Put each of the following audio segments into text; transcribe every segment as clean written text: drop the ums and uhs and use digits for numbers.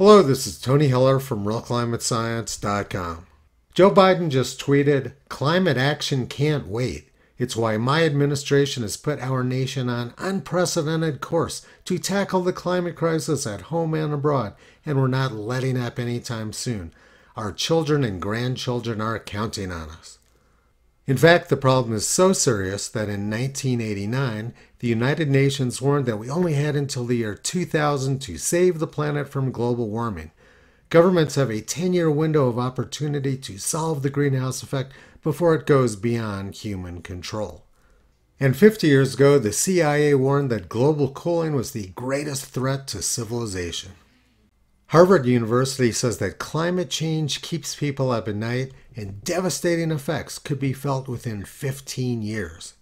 Hello, this is Tony Heller from RealClimateScience.com. Joe Biden just tweeted, "Climate action can't wait. It's why my administration has put our nation on unprecedented course to tackle the climate crisis at home and abroad, and we're not letting up anytime soon. Our children and grandchildren are counting on us." In fact, the problem is so serious that in 1989, the United Nations warned that we only had until the year 2000 to save the planet from global warming. Governments have a 10-year window of opportunity to solve the greenhouse effect before it goes beyond human control. And 50 years ago, the CIA warned that global cooling was the greatest threat to civilization. Harvard University says that climate change keeps people up at night and devastating effects could be felt within 15 years.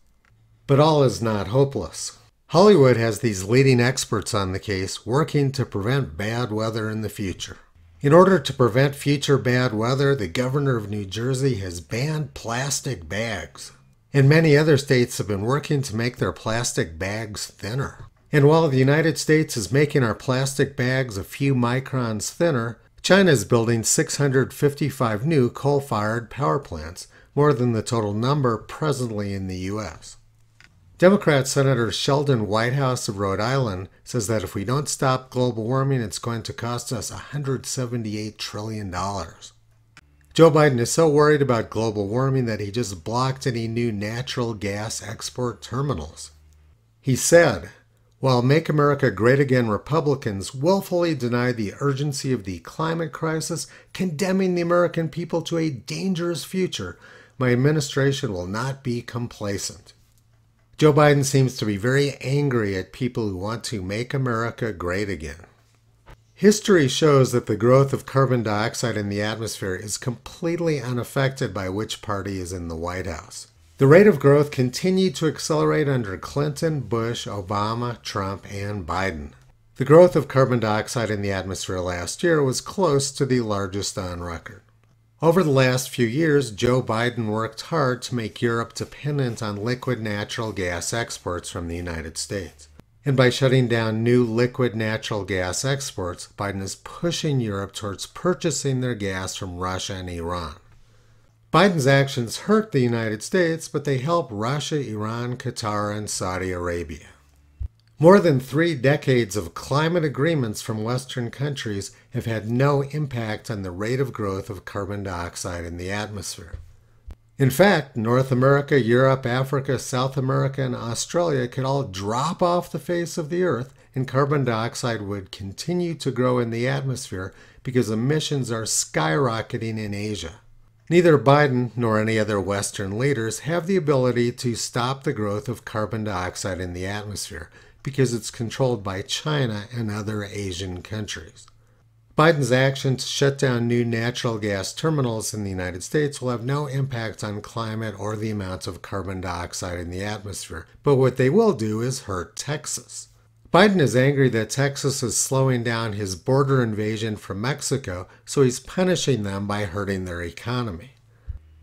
But all is not hopeless. Hollywood has these leading experts on the case working to prevent bad weather in the future. In order to prevent future bad weather, the governor of New Jersey has banned plastic bags. And many other states have been working to make their plastic bags thinner. And while the United States is making our plastic bags a few microns thinner, China is building 655 new coal-fired power plants, more than the total number presently in the U.S. Democrat Senator Sheldon Whitehouse of Rhode Island says that if we don't stop global warming, it's going to cost us $178 trillion. Joe Biden is so worried about global warming that he just blocked any new natural gas export terminals. He said, "While Make America Great Again Republicans willfully deny the urgency of the climate crisis, condemning the American people to a dangerous future, my administration will not be complacent." Joe Biden seems to be very angry at people who want to make America great again. History shows that the growth of carbon dioxide in the atmosphere is completely unaffected by which party is in the White House. The rate of growth continued to accelerate under Clinton, Bush, Obama, Trump, and Biden. The growth of carbon dioxide in the atmosphere last year was close to the largest on record. Over the last few years, Joe Biden worked hard to make Europe dependent on liquid natural gas exports from the United States. And by shutting down new liquid natural gas exports, Biden is pushing Europe towards purchasing their gas from Russia and Iran. Biden's actions hurt the United States, but they help Russia, Iran, Qatar, and Saudi Arabia. More than 3 decades of climate agreements from Western countries have had no impact on the rate of growth of carbon dioxide in the atmosphere. In fact, North America, Europe, Africa, South America, and Australia could all drop off the face of the earth, and carbon dioxide would continue to grow in the atmosphere because emissions are skyrocketing in Asia. Neither Biden nor any other Western leaders have the ability to stop the growth of carbon dioxide in the atmosphere because it's controlled by China and other Asian countries. Biden's action to shut down new natural gas terminals in the United States will have no impact on climate or the amount of carbon dioxide in the atmosphere, but what they will do is hurt Texas. Biden is angry that Texas is slowing down his border invasion from Mexico, so he's punishing them by hurting their economy.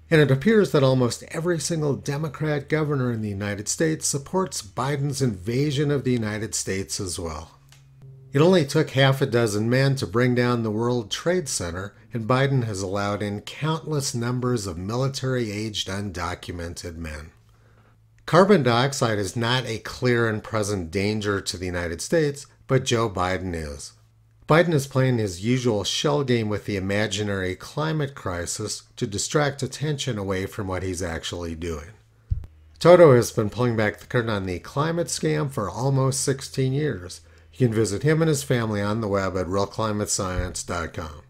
And it appears that almost every single Democrat governor in the United States supports Biden's invasion of the United States as well. It only took half a dozen men to bring down the World Trade Center, and Biden has allowed in countless numbers of military-aged undocumented men. Carbon dioxide is not a clear and present danger to the United States, but Joe Biden is. Biden is playing his usual shell game with the imaginary climate crisis to distract attention away from what he's actually doing. Toto has been pulling back the curtain on the climate scam for almost 16 years. You can visit him and his family on the web at RealClimateScience.com.